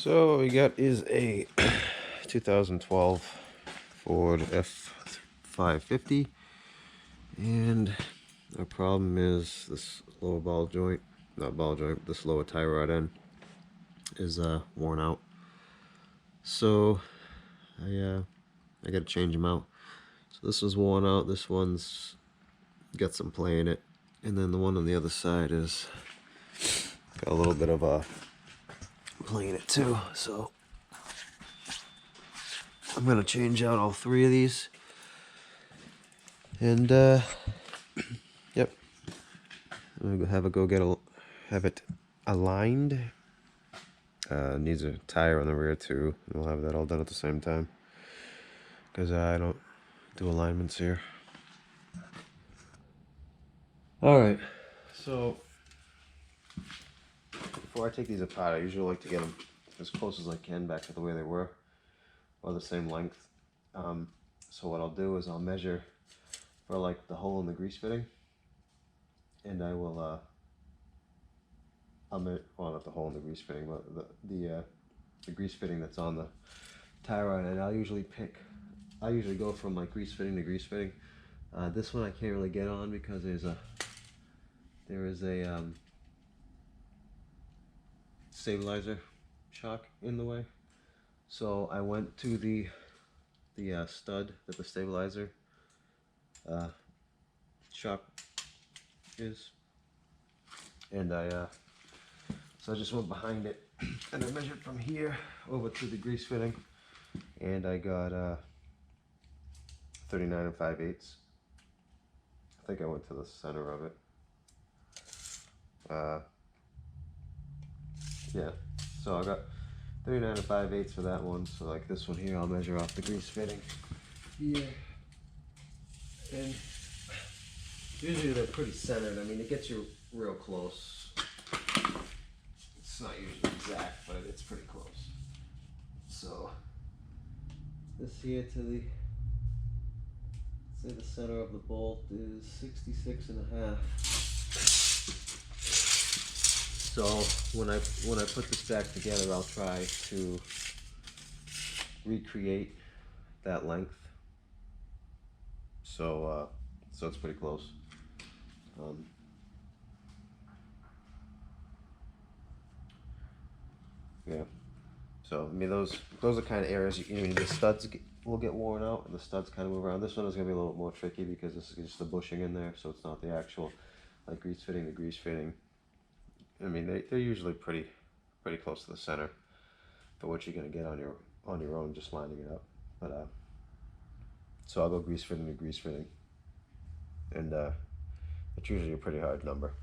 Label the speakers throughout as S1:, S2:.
S1: So what we got is a 2012 Ford F550, and our problem is this lower ball joint, not ball joint, this lower tie rod end is worn out. So I got to change them out. So this one's worn out, this one's got some play in it, and then the one on the other side is got a little bit of a play in it too. So I'm gonna change out all three of these, and yep, I'm gonna have it aligned. Needs a tire on the rear too. We'll have that all done at the same time because I don't do alignments here. All right, so before I take these apart, I usually like to get them as close as I can back to the way they were, or the same length. So what I'll do is I'll measure for like the hole in the grease fitting, and I will well, not the hole in the grease fitting, but the grease fitting that's on the tire rod, and I'll usually go from like grease fitting to grease fitting. This one I can't really get on because there is a stabilizer shock in the way. So I went to the stud that the stabilizer shock is, and so I just went behind it and I measured from here over to the grease fitting, and I got 39 5/8. I think I went to the center of it. Yeah, so I got 39 5/8 for that one. So like this one here, I'll measure off the grease fitting here, and usually they're pretty centered. I mean, it gets you real close. It's not usually exact, but it's pretty close. So this here to the center of the bolt is 66 1/2. So when I put this back together, I'll try to recreate that length. So it's pretty close. Yeah. So I mean, those are kind of areas the studs will get worn out, and the studs kind of move around. This one is going to be a little more tricky because this is just the bushing in there, so it's not the actual like grease fitting. The grease fitting, I mean, they're usually pretty close to the center for what you're going to get on your own just lining it up. But so I'll go grease fitting to grease fitting, and it's usually a pretty hard number.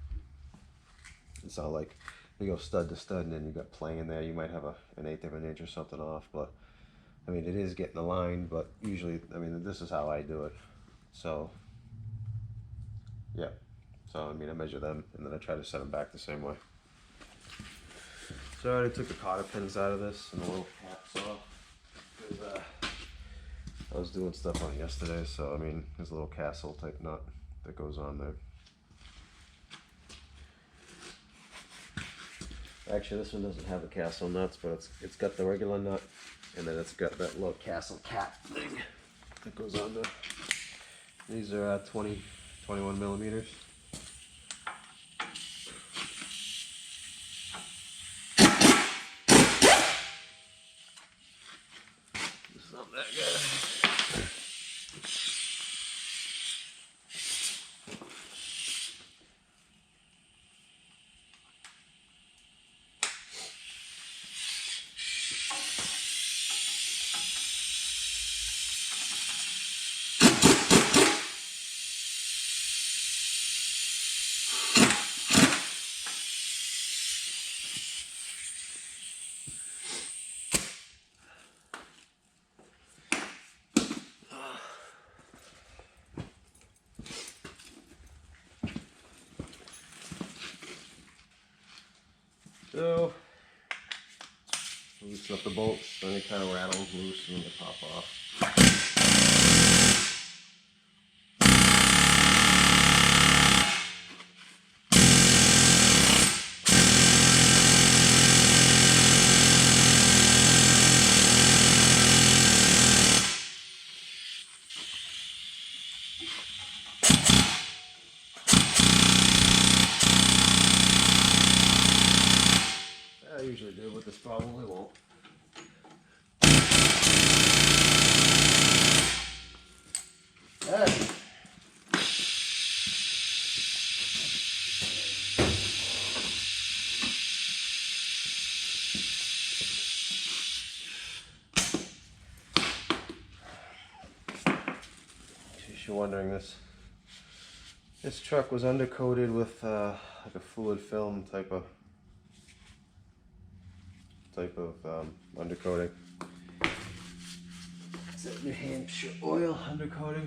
S1: It's not like you go stud to stud and then you got play in there. You might have an 1/8 of an inch or something off, but I mean, it is getting aligned. But usually, I mean, this is how I do it. So yeah, so I mean, I measure them and then I try to set them back the same way. So I already took the cotter pins out of this and the little caps off because I was doing stuff on it yesterday. So I mean, there's a little castle type nut that goes on there. Actually, this one doesn't have the castle nuts, but it's got the regular nut, and then it's got that little castle cap thing that goes on there. These are 21 millimeters. It's not that good. So, loosen up the bolts, then they kind of rattle loose and they pop off. probably won't. Hey. In case you're wondering, this truck was undercoated with like a fluid film type of undercoating. It's a New Hampshire oil undercoating.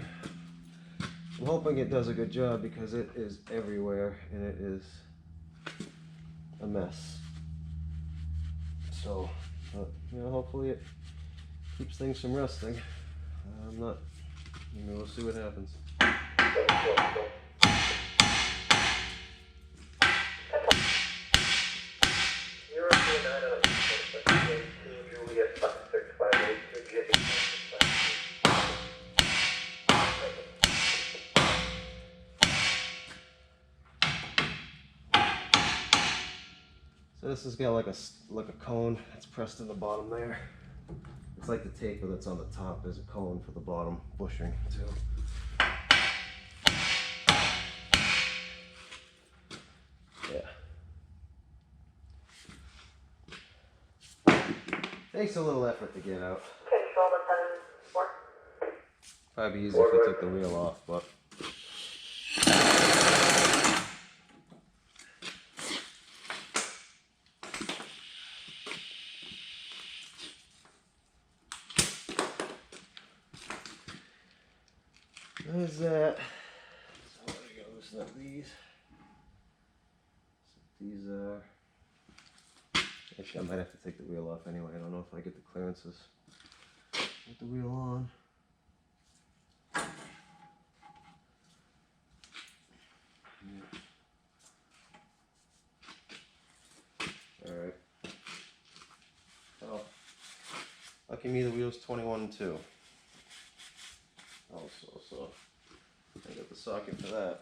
S1: I'm hoping it does a good job because it is everywhere and it is a mess. So, you know, hopefully it keeps things from rusting. I'm not. You know, we'll see what happens. So this has got like a cone that's pressed in the bottom there. It's like the taper that's on the top. There's a cone for the bottom bushing too. Yeah. Takes a little effort to get out.
S2: Control the 7-4.
S1: Probably be easy if we took the wheel off, but. There's that. So I'm gonna loosen up these. So these are. Actually, I might have to take the wheel off anyway. I don't know if I get the clearances with the wheel on. Yeah. All right. Oh, lucky me, the wheel's 21.2. Also, so I got the socket for that.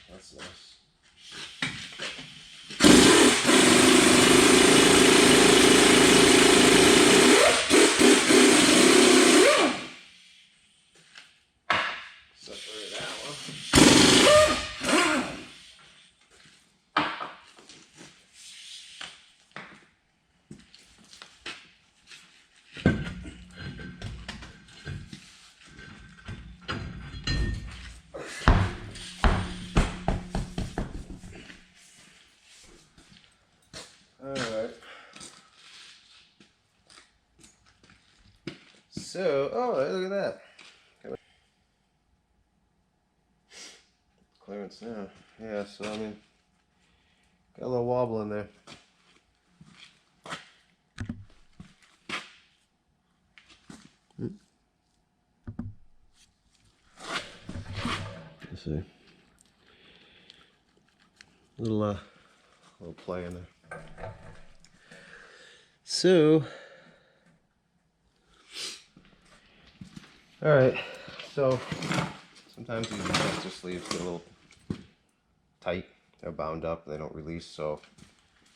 S1: That's nice. Separate that one. Alright. So, oh, look at that. Clearance now. Yeah, so I mean, got a little wobble in there. Let's see. Little play in there. So, all right. So sometimes these adjuster sleeves get a little tight. They're bound up. They don't release. So,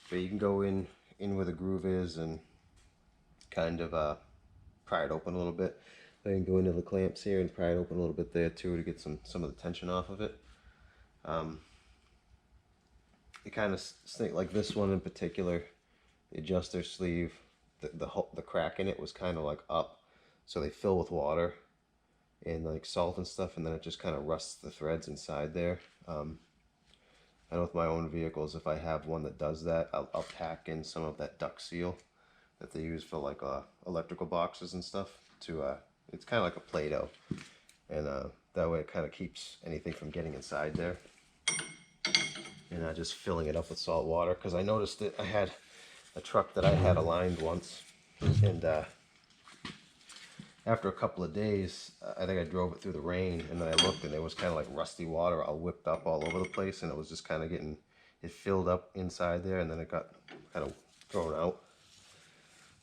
S1: but you can go in where the groove is and kind of pry it open a little bit. Then you can go into the clamps here and pry it open a little bit there too to get some of the tension off of it. It kind of snake like this one in particular, the adjuster sleeve, the crack in it was kind of like up, so they fill with water and like salt and stuff, and then it just kind of rusts the threads inside there. I know with my own vehicles, if I have one that does that, I'll pack in some of that duct seal that they use for like electrical boxes and stuff. It's kind of like a Play-Doh, and that way it kind of keeps anything from getting inside there. And just filling it up with salt water, because I noticed that I had a truck that I had aligned once, and after a couple of days, I think I drove it through the rain, and then I looked, and it was kind of like rusty water all whipped up all over the place, and it was just kind of it filled up inside there, and then it got kind of thrown out.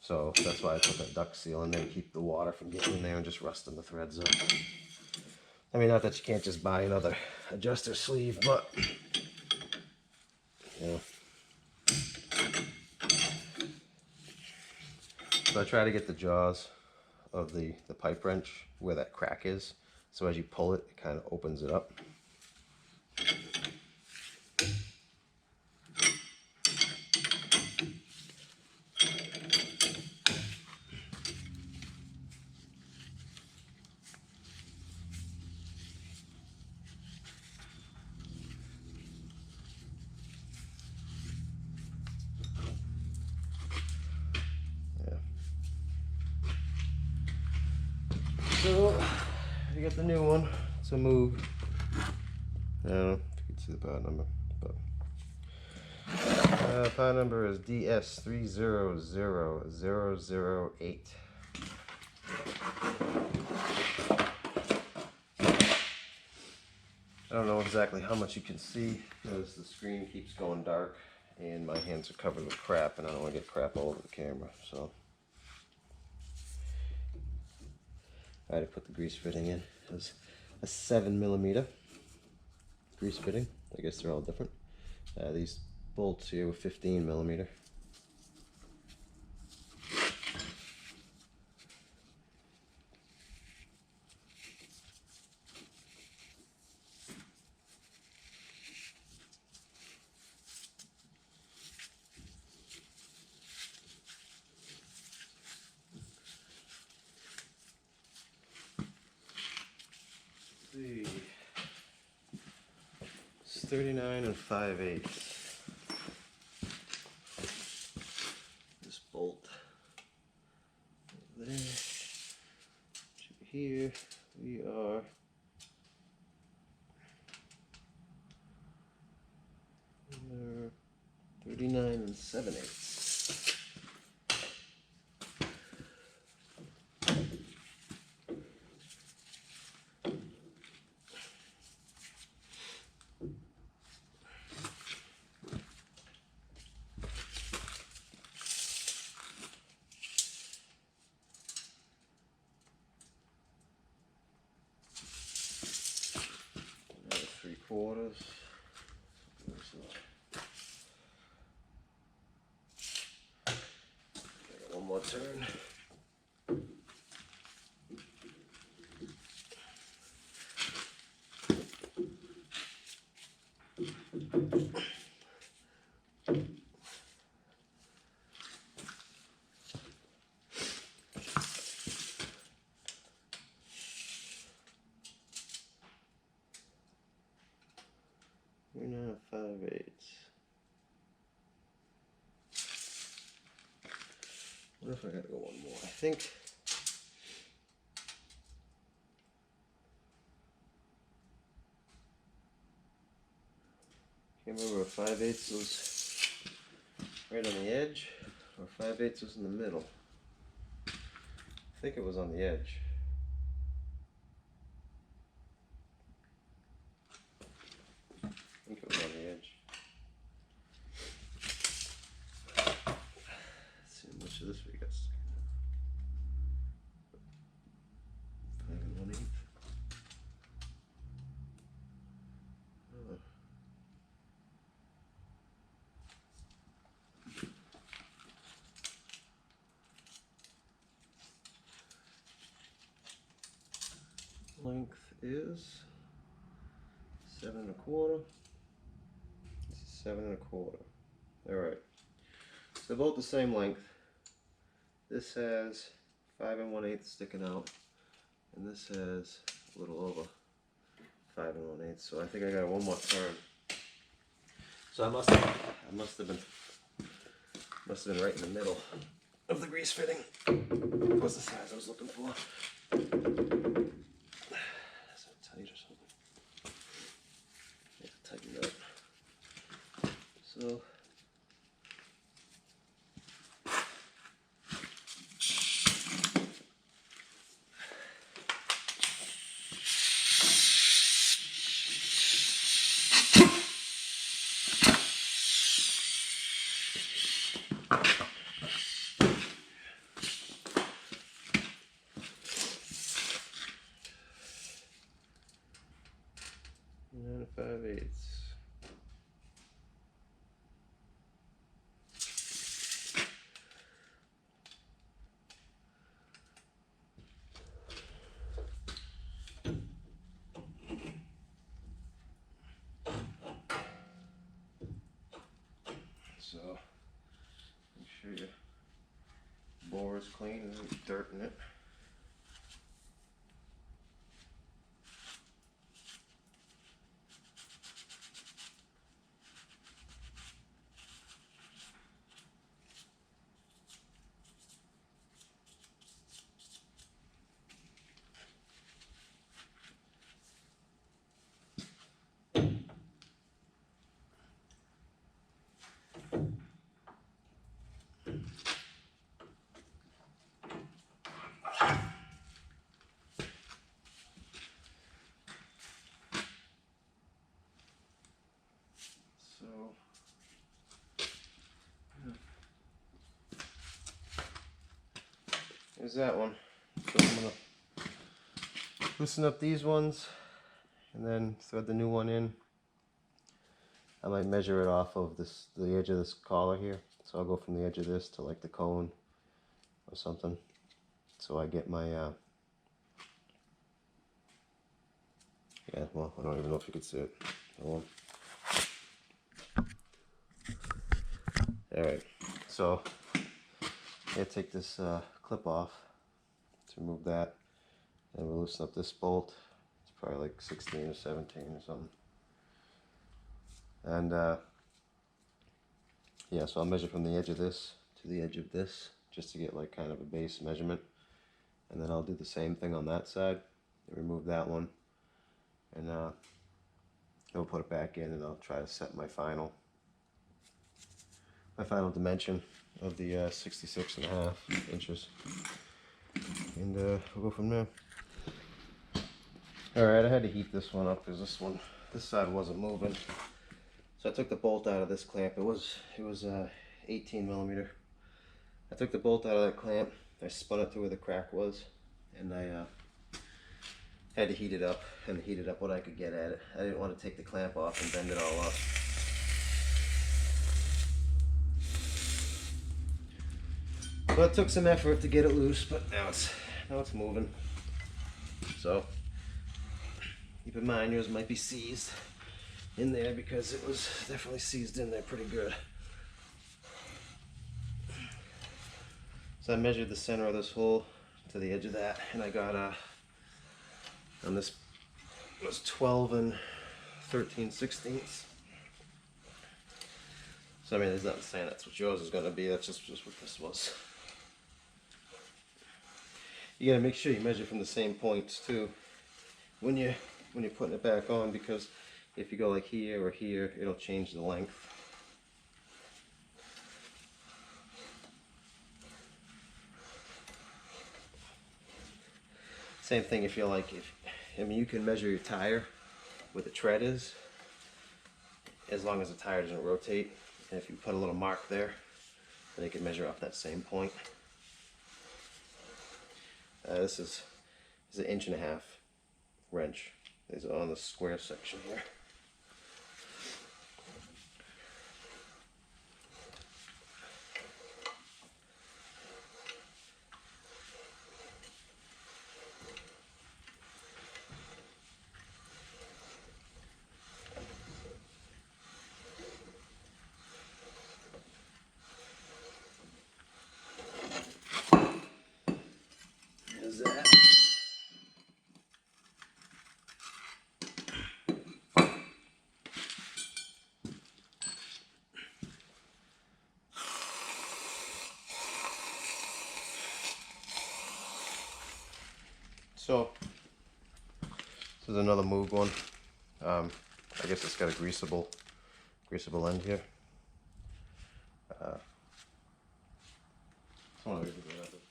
S1: So that's why I put that duct seal in there to keep the water from getting in there and just rusting the threads up. I mean, not that you can't just buy another adjuster sleeve, but you know. So I try to get the jaws of the pipe wrench where that crack is, so as you pull it, it kind of opens it up. So, you got the new one. It's a Moog. I don't know if you can see the part number, but part number is DS300008. I don't know exactly how much you can see because the screen keeps going dark and my hands are covered with crap, and I don't want to get crap all over the camera, so I had to put the grease fitting in. It was a 7mm grease fitting. I guess they're all different. These bolts here were 15mm. It's 39 5/8. This bolt there, here we are 39 7/8. Another 3/4. One more turn. We're now 5/8. What if I gotta go one more? I think can't remember if 5/8 was right on the edge or 5/8 was in the middle. I think it was on the edge. I think it was on the edge. Let's see how much of this we got. 5 1/8. Oh. Length is 7 1/4. This is 7 1/4. All right. So they're both the same length. This has 5 1/8 sticking out, and this has a little over 5 1/8. So I think I got one more turn. So I must have been right in the middle of the grease fitting. What's the size I was looking for? Is that tight or something? I have to tighten it up. So nine 5/8. So make sure your bore is clean and there's dirt in it. So there's that one. So I'm gonna loosen up these ones and then thread the new one in. I might measure it off of the edge of this collar here. So I'll go from the edge of this to like the cone or something. So I get my yeah, well, I don't even know if you could see it. Alright, so I take this clip off to remove that, and we'll loosen up this bolt. It's probably like 16 or 17 or something. And yeah, so I'll measure from the edge of this to the edge of this, just to get like kind of a base measurement. And then I'll do the same thing on that side, remove that one, and I'll put it back in, and I'll try to set my final dimension of the 66.5 inches, and we'll go from there. Alright, I had to heat this one up because this side wasn't moving. So I took the bolt out of this clamp. It was 18 millimeter. I took the bolt out of that clamp, I spun it to where the crack was, and I had to heat it up, and heated up what I could get at it. I didn't want to take the clamp off and bend it all up. Well, it took some effort to get it loose, but now it's moving. So keep in mind yours might be seized in there, because it was definitely seized in there pretty good. So I measured the center of this hole to the edge of that, and I got on this was 12 and 13/16. So I mean, there's nothing saying that's what yours is going to be. That's just what this was. You gotta make sure you measure from the same points too when you're putting it back on, because if you go like here or here, it'll change the length. Same thing if you're like, I mean, you can measure your tire where the tread is, as long as the tire doesn't rotate. And if you put a little mark there, then you can measure off that same point. This is an 1.5 inch wrench. These are on the square section here. There's that. So this is another Moog one. I guess it's got a greasable end here.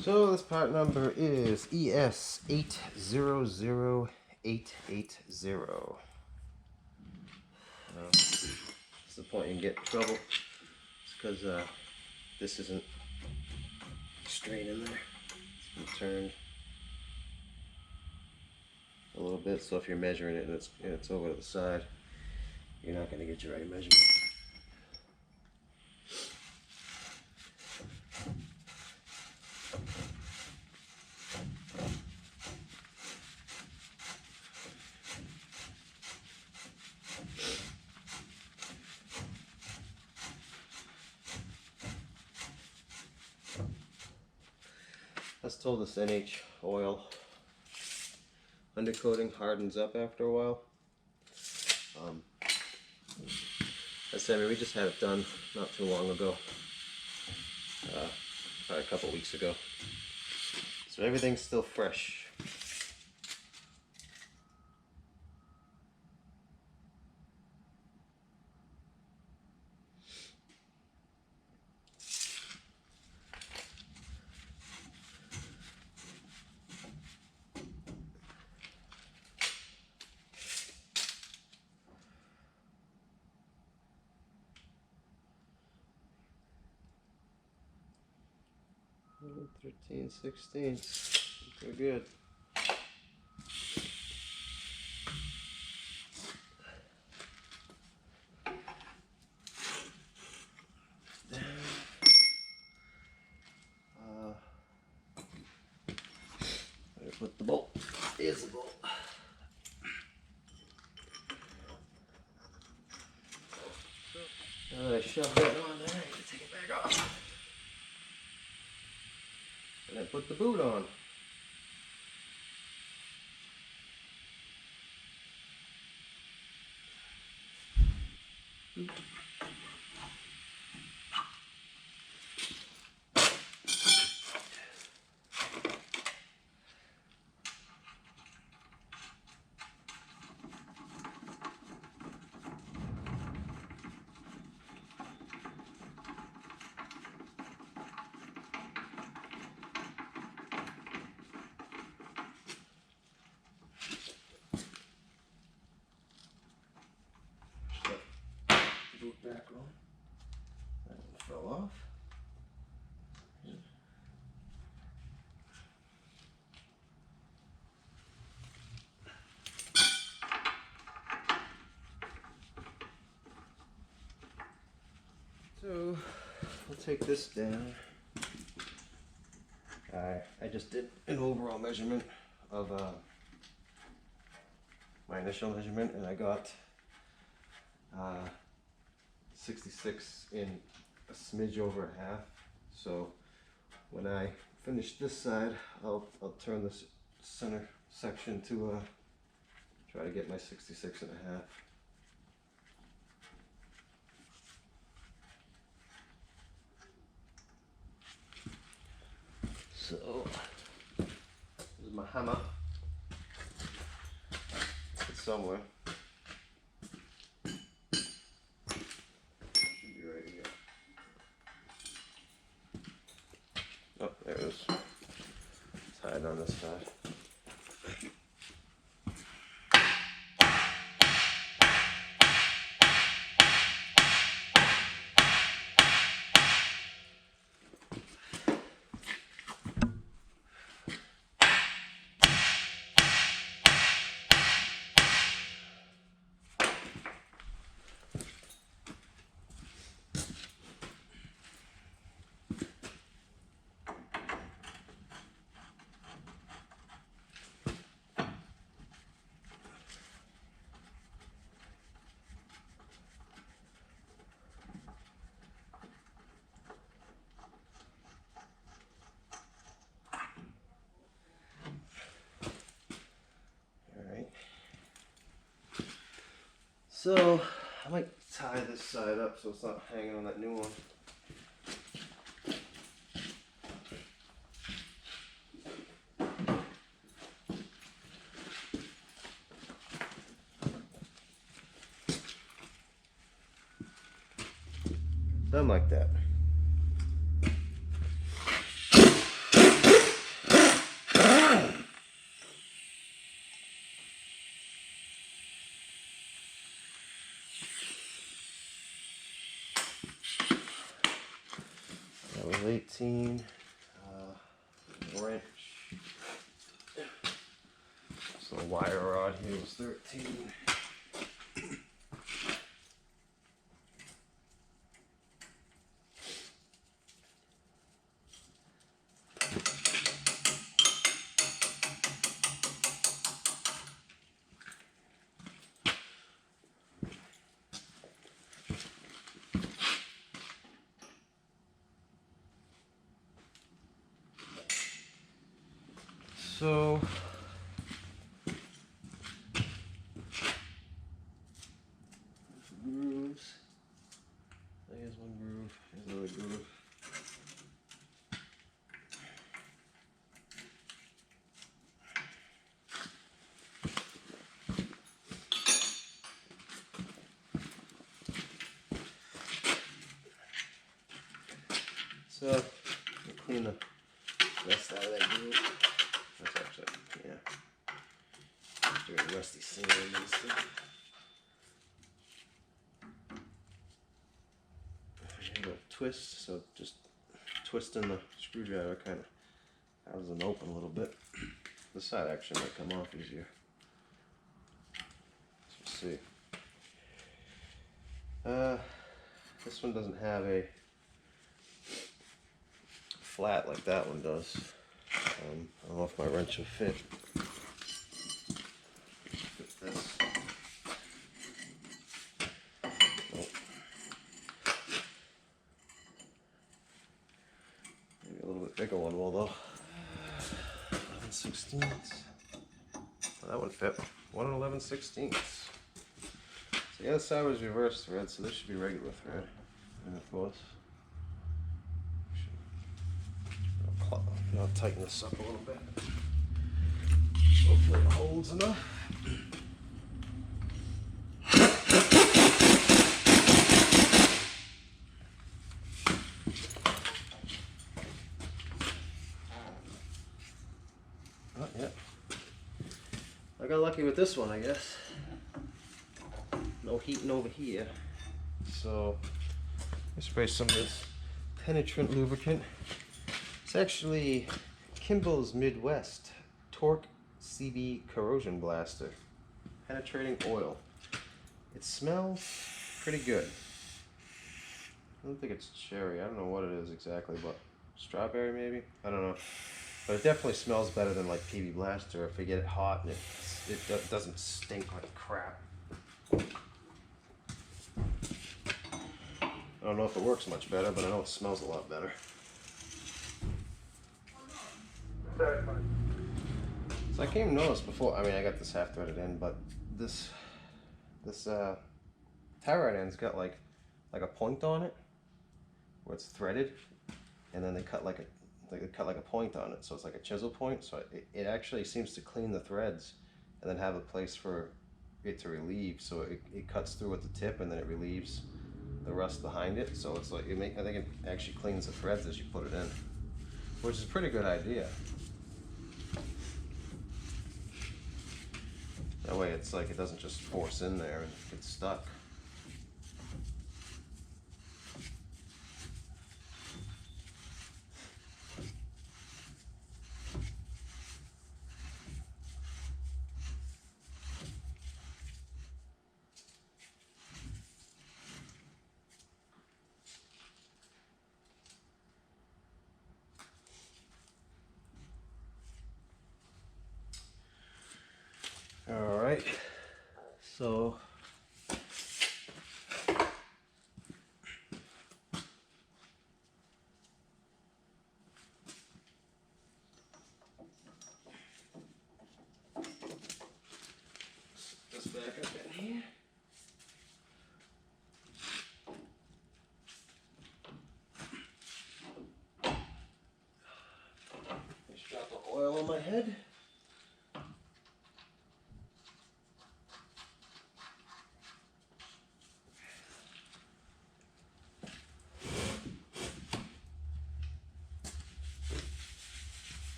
S1: So this part number is ES800880. That's the point you can get in trouble. It's because this isn't straight in there. It's been turned a little bit, so if you're measuring it and it's over to the side, you're not going to get your right measurement. I was told this NH oil undercoating hardens up after a while. I said, we just had it done not too long ago, probably a couple weeks ago. So everything's still fresh. Oh, 13/16. They're good. Where to put the bolt? Here's the bolt. Now that I shoved that on there, I can take it back off. And then put the boot on. Boot back on. That one fell off. So we'll take this down. I just did an overall measurement of my initial measurement, and I got 66 in a smidge over a half. So when I finish this side, I'll turn this center section to try to get my 66 and a half. So this is my hammer. It's somewhere. Should be right here. Oh, there it is. It's hiding on this side. So I might tie this side up so it's not hanging on that new one. I'm like that. That was 18. Wrench. So the wire rod here was 13. So grooves. Here's one groove. Here's another groove. So we'll clean the rest out of that groove. That's actually, yeah, doing rusty sanding and stuff. Here's a twist, so just twisting the screwdriver kind of houses them open a little bit. This side actually might come off easier. Let's see. This one doesn't have a flat like that one does. I don't know if my wrench will fit. Fit this. Nope. Maybe a little bit bigger one will though. 11/16. Well, that one fit. 1 11/16. So the other side was reverse thread, so this should be regular thread. And of course, I'll tighten this up a little bit. Hopefully it holds enough. Oh, yeah. I got lucky with this one, I guess. No heating over here. So I spray some of this penetrant lubricant. It's actually Kimball's Midwest Torque CB Corrosion Blaster. Penetrating oil. It smells pretty good. I don't think it's cherry. I don't know what it is exactly, but strawberry maybe? I don't know. But it definitely smells better than like PB Blaster if you get it hot and it doesn't stink like crap. I don't know if it works much better, but I know it smells a lot better. So I came to notice before, I mean I got this half threaded in, but this tie rod end's got like a point on it where it's threaded, and then they cut like a point on it, so it's like a chisel point, so it actually seems to clean the threads and then have a place for it to relieve, so it cuts through at the tip and then it relieves the rust behind it, so it's like I think it actually cleans the threads as you put it in, which is a pretty good idea. That way it's like it doesn't just force in there and get stuck. All right, so this back up in here. Just drop the oil on my head.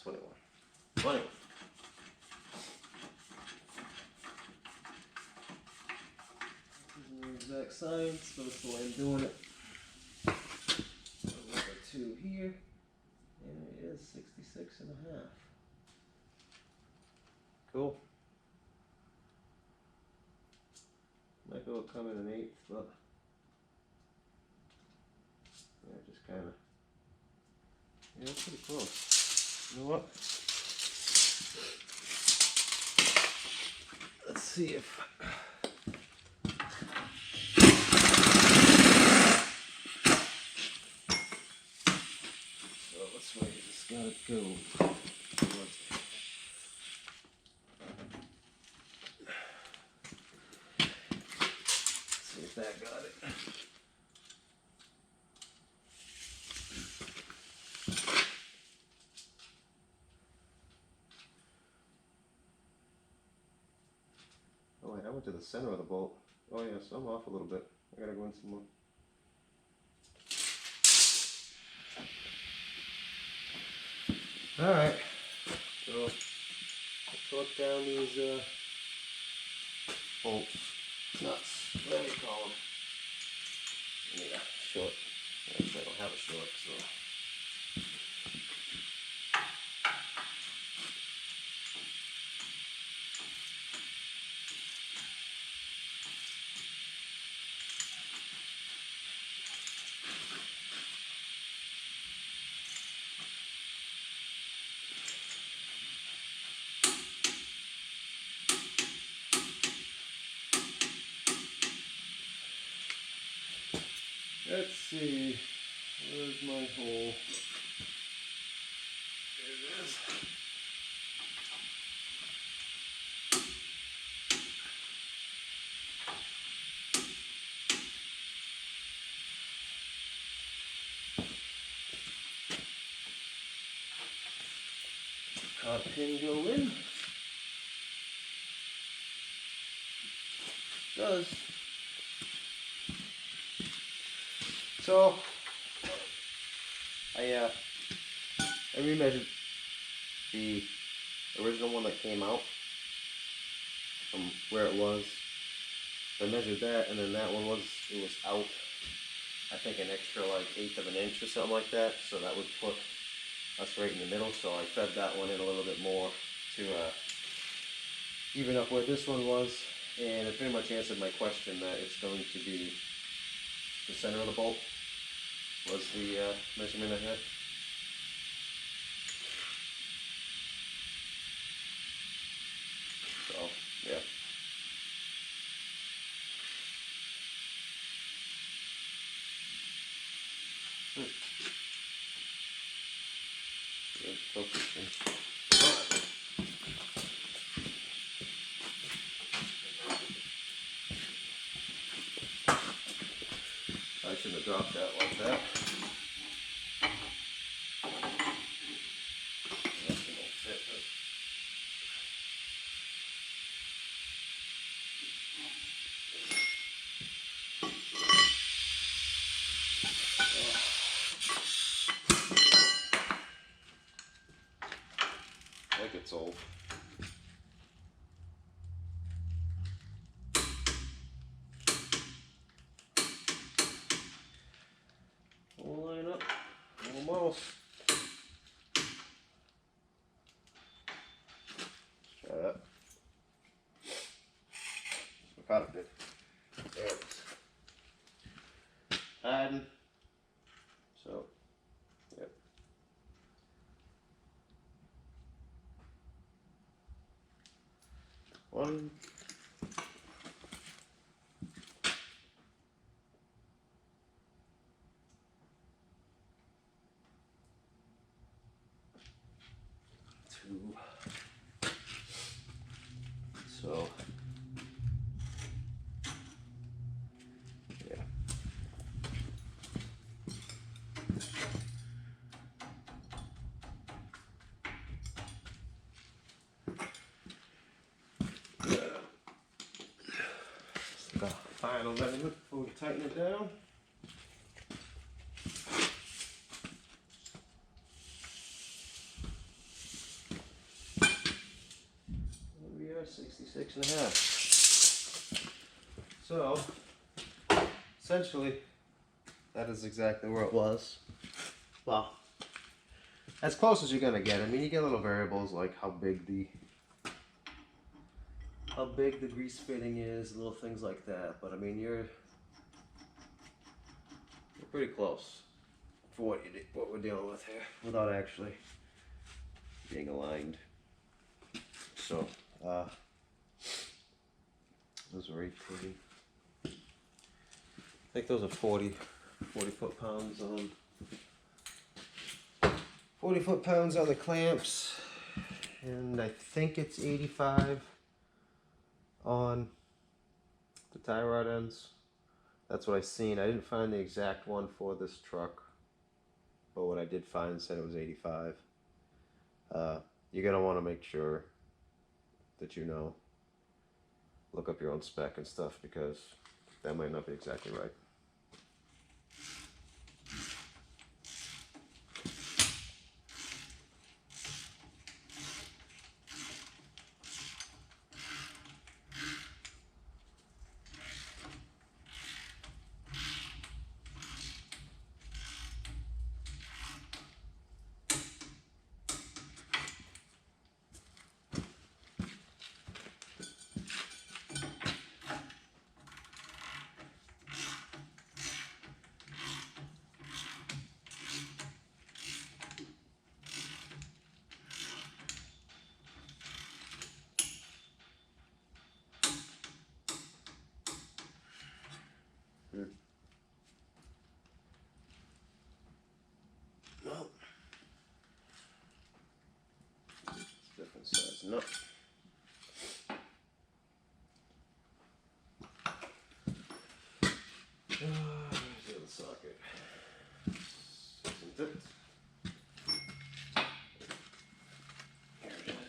S1: 21. 21. This is the exact science, but it's the way I'm doing it. Number 2 here. And it is 66 and a half. Cool. Might be able to come in an 1/8, but yeah, just kind of, yeah, it's pretty close. You know what? Let's see if so. Let's wait. It's gotta go. See if that got it. Oh wait, I went to the center of the bolt. Oh yeah, so I'm off a little bit. I gotta go in some more. Alright, so let's look down these bolts, nuts, whatever you call them. I need a short. Actually, I don't have a short, so. Let's see, where's my hole? There it is. Got a pin go in. Does. So I remeasured the original one that came out from where it was. I measured that, and then that one was out, I think, an extra like 1/8 of an inch or something like that. So that would put us right in the middle. So I fed that one in a little bit more to even up where this one was, and it pretty much answered my question that it's going to be the center of the bolt was the measurement I had. So, yeah. Good focusing. I shouldn't have dropped that like that. Like it's old. We'll line up almost. Let's try that. I caught it good. There it is. Adding. So, yep. One. Two. So, yeah. Got a final measurement before we tighten it down. 66 and a half. So, essentially, that is exactly where it was. Well, as close as you're gonna get. I mean, you get little variables like how big the grease fitting is, little things like that. But I mean, you're pretty close for what we're dealing with here, without actually being aligned. So, those are 18. I think those are 40 foot-pounds on 40 foot-pounds on the clamps, and I think it's 85 on the tie rod ends. That's what I seen. I didn't find the exact one for this truck, but what I did find said it was 85. You're gonna want to make sure that you know, look up your own spec and stuff, because that might not be exactly right. No. It's different size nut. Where's the other socket? Isn't it? Here it is.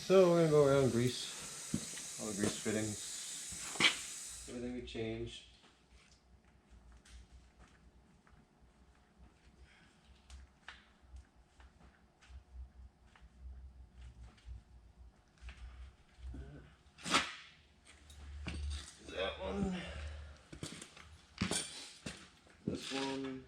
S1: So we're gonna go around grease, all the grease fittings, everything we changed. That one, this one.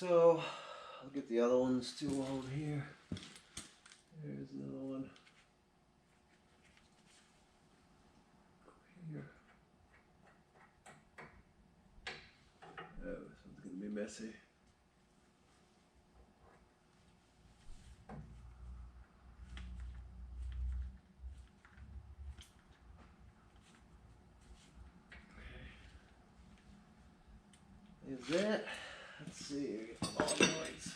S1: So I'll get the other ones too on here. There's another one. Here. messy. Is that? Let's see. We get the ball joints.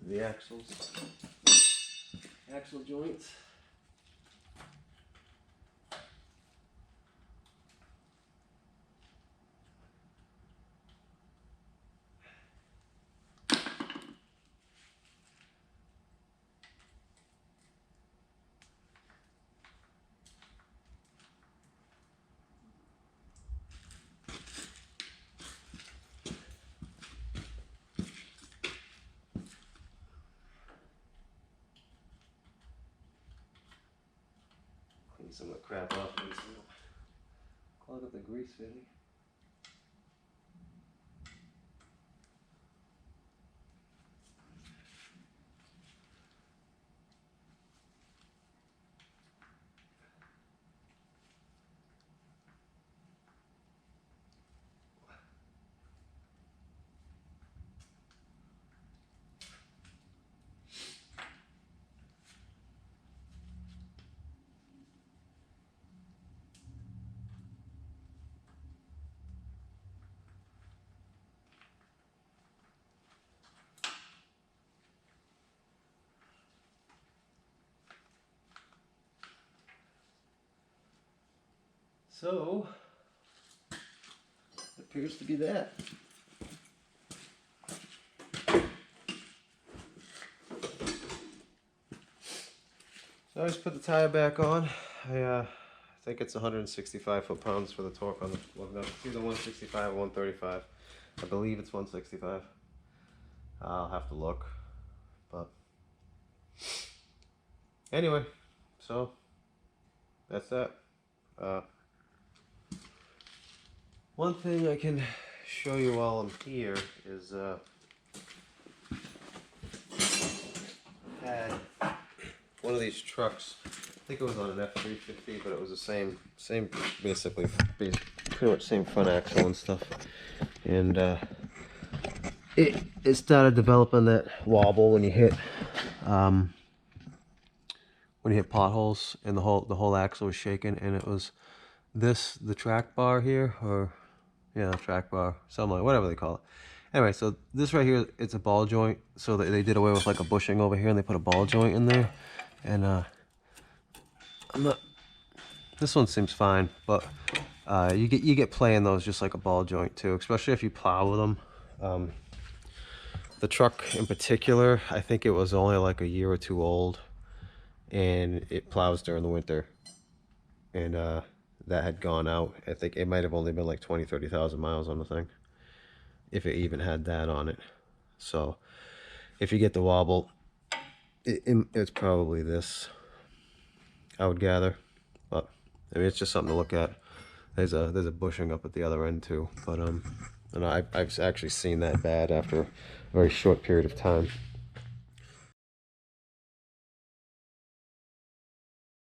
S1: The axle joints. Clean some of the crap off and clog up the grease fitting. So, it appears to be that. So I just put the tire back on. I think it's 165 foot-pounds for the torque on the lug nut. It's either 165 or 135. I believe it's 165. I'll have to look, but anyway, so that's that. One thing I can show you while I'm here is had one of these trucks. I think it was on an f550, but it was the same basically pretty much same front axle and stuff. And it started developing that wobble when you hit potholes, and the whole axle was shaking, and it was the track bar here, or yeah, track bar, something like whatever they call it. Anyway, so this right here, it's a ball joint. So they did away with like a bushing over here, and they put a ball joint in there. And this one seems fine, but you get play in those just like a ball joint too, especially if you plow with them. The truck in particular, I think it was only like a year or two old, and it plows during the winter, and that had gone out. I think it might have only been like 20,000-30,000 miles on the thing, if it even had that on it. So if you get the wobble, it's probably this, I would gather. But I mean, it's just something to look at. There's a bushing up at the other end too, but and I've actually seen that bad after a very short period of time.